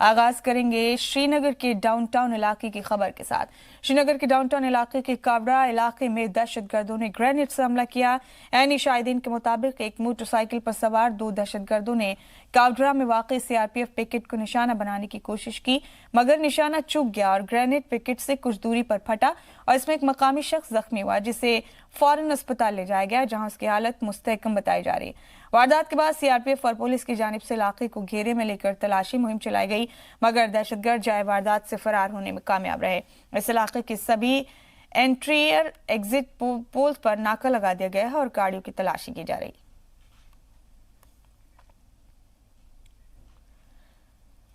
आगाज करेंगे श्रीनगर के डाउनटाउन इलाके की खबर के साथ। श्रीनगर के डाउनटाउन इलाके के काबरा इलाके में दहशतगर्दों ने ग्रेनेड से हमला किया। ऐनी शाहिदीन के मुताबिक एक मोटरसाइकिल पर सवार 2 दहशतगर्दों ने काबरा में वाक़ सीआरपीएफ पिकेट को निशाना बनाने की कोशिश की, मगर निशाना चूक गया और ग्रेनेड पिकेट से कुछ दूरी पर फटा और इसमें एक मकामी शख्स जख्मी हुआ, जिसे फौरन अस्पताल ले जाया गया, जहां उसकी हालत मुस्तहकम बताई जा रही है। वारदात के बाद सीआरपीएफ और पुलिस की जानिब से इलाके को घेरे में लेकर तलाशी मुहिम चलाई गई, मगर दहशतगर्द जाए वारदात से फरार होने में कामयाब रहे। इस इलाके के सभी एंट्री और एग्जिट पोल्स पर नाका लगा दिया गया है और गाड़ियों की तलाशी की जा रही है।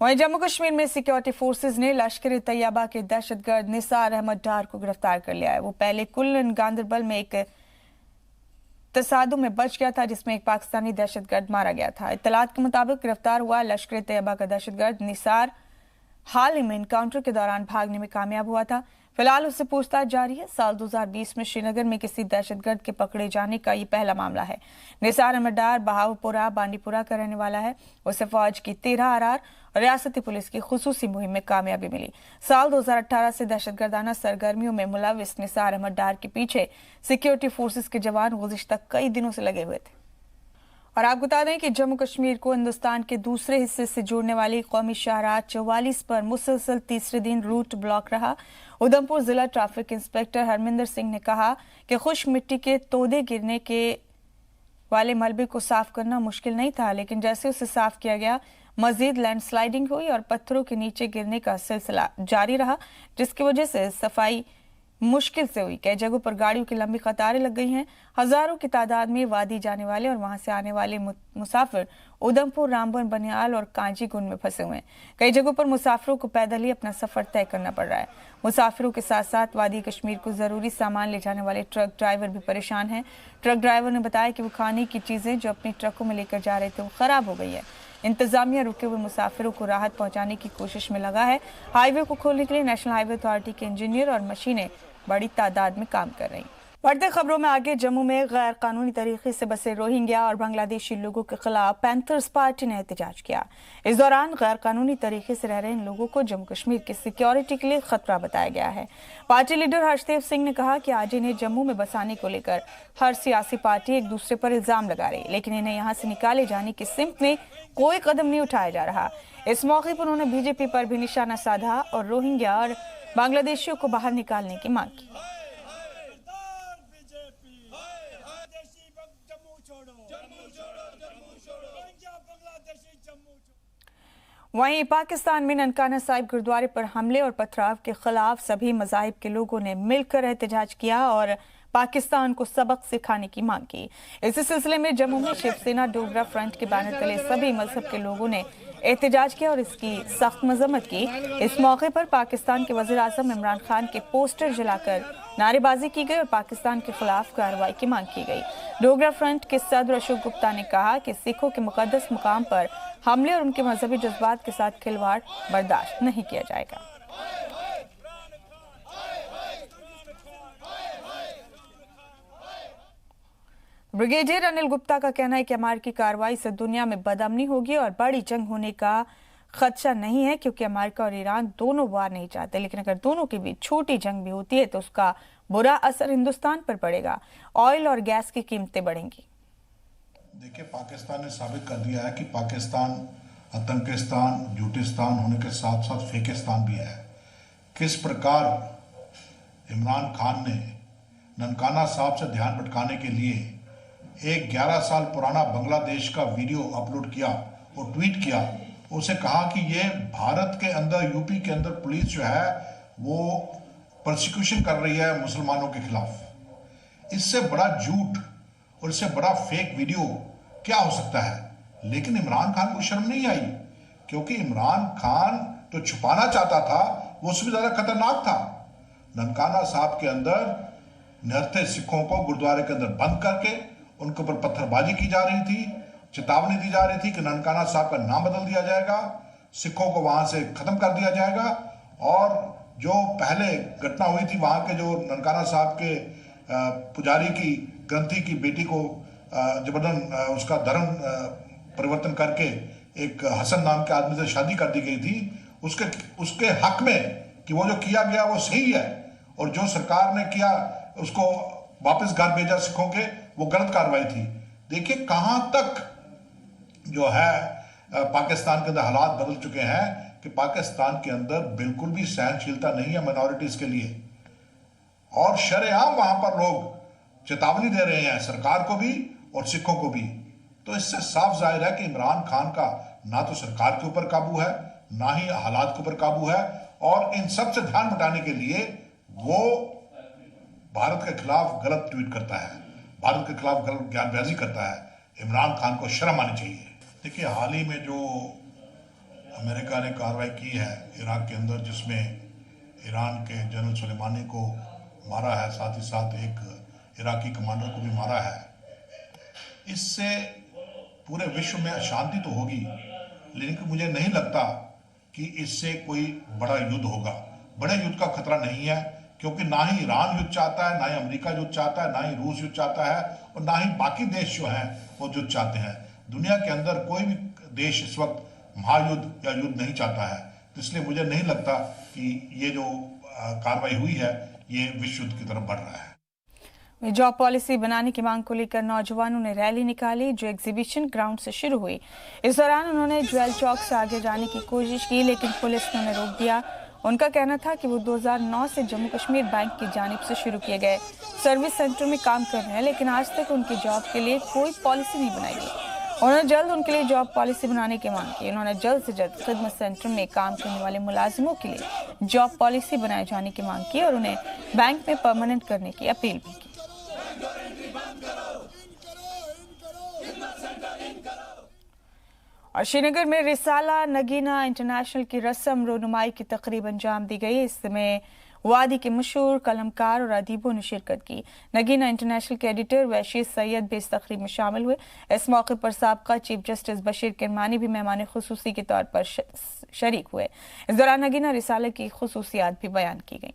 वहीं जम्मू कश्मीर में सिक्योरिटी फोर्सेज ने लश्कर तैयबा के दहशतगर्द निसार अहमद डार को गिरफ्तार कर लिया है। वो पहले कुल्लन गांदरबल में एक तसादुम में बच गया था, जिसमें एक पाकिस्तानी दहशतगर्द मारा गया था। इत्तलात के मुताबिक गिरफ्तार हुआ लश्कर तैयबा का दहशतगर्द निसार हाल ही में एनकाउंटर के दौरान भागने में कामयाब हुआ था। फिलहाल उससे पूछताछ जारी है। साल 2020 में श्रीनगर में किसी दहशतगर्द के पकड़े जाने का ये पहला मामला है। निसार अहमद डार बहावपुरा बांडीपुरा का रहने वाला है। उसे फौज की 13 आरआर और रियासती पुलिस की खुसूसी मुहिम में कामयाबी मिली। साल 2018 से दहशतगर्दाना सरगर्मियों में मुलविस निसार अहमद डार के पीछे सिक्योरिटी फोर्सेज के जवान गुज़िश्ता कई दिनों से लगे हुए थे। और आपको बता दें कि जम्मू कश्मीर को हिंदुस्तान के दूसरे हिस्से से जोड़ने वाली कौमी शाहराह 44 पर मुसलसल तीसरे दिन रूट ब्लॉक रहा। उधमपुर जिला ट्रैफिक इंस्पेक्टर हरमिंदर सिंह ने कहा कि खुश्क मिट्टी के तोदे गिरने के वाले मलबे को साफ करना मुश्किल नहीं था, लेकिन जैसे उसे साफ किया गया मजीद लैंडस्लाइडिंग हुई और पत्थरों के नीचे गिरने का सिलसिला जारी रहा, जिसकी वजह से सफाई मुश्किल से हुई। कई जगहों पर गाड़ियों की लंबी कतारें लग गई हैं। हजारों की तादाद में वादी जाने वाले और वहां से आने वाले मुसाफिर उधमपुर, रामबन, बनियाल और कांजीगुंड में फंसे हुए हैं। कई जगहों पर मुसाफिरों को पैदल ही अपना सफर तय करना पड़ रहा है। मुसाफिरों के साथ साथ वादी कश्मीर को जरूरी सामान ले जाने वाले ट्रक ड्राइवर भी परेशान हैं। ट्रक ड्राइवर ने बताया कि वो खाने की चीजें जो अपनी ट्रकों में लेकर जा रहे थे वो खराब हो गई है। इंतजामिया रुके हुए मुसाफिरों को राहत पहुंचाने की कोशिश में लगा है। हाईवे को खोलने के लिए नेशनल हाईवे अथॉरिटी के इंजीनियर और मशीनें बड़ी तादाद में काम कर रही हैं। बढ़ते खबरों में आगे, जम्मू में गैर कानूनी तरीके से बसे रोहिंग्या और बांग्लादेशी लोगों के खिलाफ पैंथर्स पार्टी ने एहतजाज किया। इस दौरान गैर कानूनी तरीके से रह रहे इन लोगों को जम्मू कश्मीर की सिक्योरिटी के लिए खतरा बताया गया है। पार्टी लीडर हर्षदेव सिंह ने कहा कि आज इन्हें जम्मू में बसाने को लेकर हर सियासी पार्टी एक दूसरे पर इल्जाम लगा रही, लेकिन इन्हें यहाँ से निकाले जाने की सिमत में कोई कदम नहीं उठाया जा रहा। इस मौके पर उन्होंने बीजेपी पर भी निशाना साधा और रोहिंग्या और बांग्लादेशियों को बाहर निकालने की मांग की। वहीं पाकिस्तान में ननकाना साहिब गुरुद्वारे पर हमले और पथराव के खिलाफ सभी मज़ाहिब के लोगों ने मिलकर एहतजाज किया और पाकिस्तान को सबक सिखाने की मांग की। इसी सिलसिले में जम्मू में शिवसेना डोगरा फ्रंट के बैनर तले सभी मजहब के लोगों ने एहतजाज किया और इसकी सख्त मजम्मत की। इस मौके पर पाकिस्तान के वज़ीर आज़म इमरान खान के पोस्टर जलाकर नारेबाजी की गई और पाकिस्तान के खिलाफ कार्रवाई की मांग की गई। डोगरा फ्रंट के सदर अशोक गुप्ता ने कहा कि सिखों के मुकद्दस मुकाम पर हमले और उनके मजहबी जज्बात के साथ खिलवाड़ बर्दाश्त नहीं किया जाएगा। ब्रिगेडियर अनिल गुप्ता का कहना है कि अमेरिकी कार्रवाई से दुनिया में बदअमनी होगी और बड़ी जंग होने का खदशा नहीं है, क्योंकि अमेरिका और ईरान दोनों वार नहीं चाहते, लेकिन अगर दोनों के बीच छोटी जंग भी होती है तो उसका बुरा असर हिंदुस्तान पर पड़ेगा। ऑयल और गैस की कीमतें बढ़ेंगी। देखिए, पाकिस्तान ने साबित कर दिया है कि पाकिस्तान आतंकिस्तान, झूठिस्तान होने के साथ साथ फेकिस्तान भी है। किस प्रकार इमरान खान ने ननकाना साहब से ध्यान भटकाने के लिए एक 11 साल पुराना बांग्लादेश का वीडियो अपलोड किया और ट्वीट किया। उसे कहा कि ये भारत के अंदर, यूपी के अंदर पुलिस जो है वो प्रोसिक्यूशन कर रही है मुसलमानों के खिलाफ। इससे बड़ा झूठ और इससे बड़ा फेक वीडियो क्या हो सकता है? लेकिन इमरान खान को शर्म नहीं आई, क्योंकि इमरान खान जो छुपाना चाहता था वो उससे ज्यादा खतरनाक था। ननकाना साहब के अंदर निहत्थे सिखों को गुरुद्वारे के अंदर बंद करके उनके ऊपर पत्थरबाजी की जा रही थी। चेतावनी दी जा रही थी कि ननकाना साहब का नाम बदल दिया जाएगा, सिखों को वहां से खत्म कर दिया जाएगा। और जो पहले घटना हुई थी वहां के जो ननकाना साहब के पुजारी की ग्रंथी की बेटी को जबरदन उसका धर्म परिवर्तन करके एक हसन नाम के आदमी से शादी कर दी गई थी, उसके हक में कि वो जो किया गया वो सही है, और जो सरकार ने किया उसको वापस घर भेजा सिखों के, वो गलत कार्रवाई थी। देखिए कहां तक जो है पाकिस्तान के अंदर हालात बदल चुके हैं कि पाकिस्तान के अंदर बिल्कुल भी सहनशीलता नहीं है माइनॉरिटीज के लिए, और शरेआम वहां पर लोग चेतावनी दे रहे हैं सरकार को भी और सिखों को भी। तो इससे साफ जाहिर है कि इमरान खान का ना तो सरकार के ऊपर काबू है, ना ही हालात के ऊपर काबू है, और इन सब से ध्यान बटाने के लिए वो भारत के खिलाफ गलत ट्वीट करता है, भारत के खिलाफ गलत बयानबाजी करता है। इमरान खान को शर्म आनी चाहिए। देखिए हाल ही में जो अमेरिका ने कार्रवाई की है इराक के अंदर, जिसमें ईरान के जनरल सुलेमानी को मारा है, साथ ही साथ एक इराकी कमांडर को भी मारा है, इससे पूरे विश्व में अशांति तो होगी, लेकिन मुझे नहीं लगता कि इससे कोई बड़ा युद्ध होगा। बड़े युद्ध का खतरा नहीं है, क्योंकि ना ही ईरान युद्ध चाहता है, ना ही अमेरिका युद्ध चाहता है, ना ही रूस युद्ध चाहता है, और ना ही बाकी देश जो हैं वो युद्ध चाहते हैं। दुनिया के अंदर कोई भी देश इस वक्त महायुद्ध या युद्ध नहीं चाहता है। तो इसलिए मुझे नहीं लगता कि ये जो कार्रवाई हुई है ये विश्व युद्ध की तरफ बढ़ रहा है। जॉब पॉलिसी बनाने की मांग को लेकर नौजवानों ने रैली निकाली, जो एग्जीबिशन ग्राउंड से शुरू हुई। इस दौरान उन्होंने ज्वेल चौक से आगे जाने की कोशिश की, लेकिन पुलिस ने उन्हें रोक दिया। उनका कहना था कि वो 2009 से जम्मू कश्मीर बैंक की जानिब से शुरू किए गए सर्विस सेंटर में काम कर रहे हैं, लेकिन आज तक उनकी जॉब के लिए कोई पॉलिसी नहीं बनाई गई। उन्होंने जल्द उनके लिए जॉब पॉलिसी बनाने की मांग की। उन्होंने जल्द से जल्द खिदमत सेंटर में काम करने वाले मुलाजिमों के लिए जॉब पॉलिसी बनाए जाने की मांग की और उन्हें बैंक में परमानेंट करने की अपील भी की। और श्रीनगर में रिसाला नगीना इंटरनेशनल की रस्म रोनुमाई की तकरीब अंजाम दी गई। इसमें वादी के मशहूर कलमकार और अदीबों ने शिरकत की। नगीना इंटरनेशनल के एडिटर वैशी सैयद भी इस तकरीब में शामिल हुए। इस मौके पर साबका चीफ जस्टिस बशीर किरमानी भी मेहमान खुसूसी के तौर पर शरीक हुए। इस दौरान नगीना रिसाले की खुसूसियात भी बयान की गई।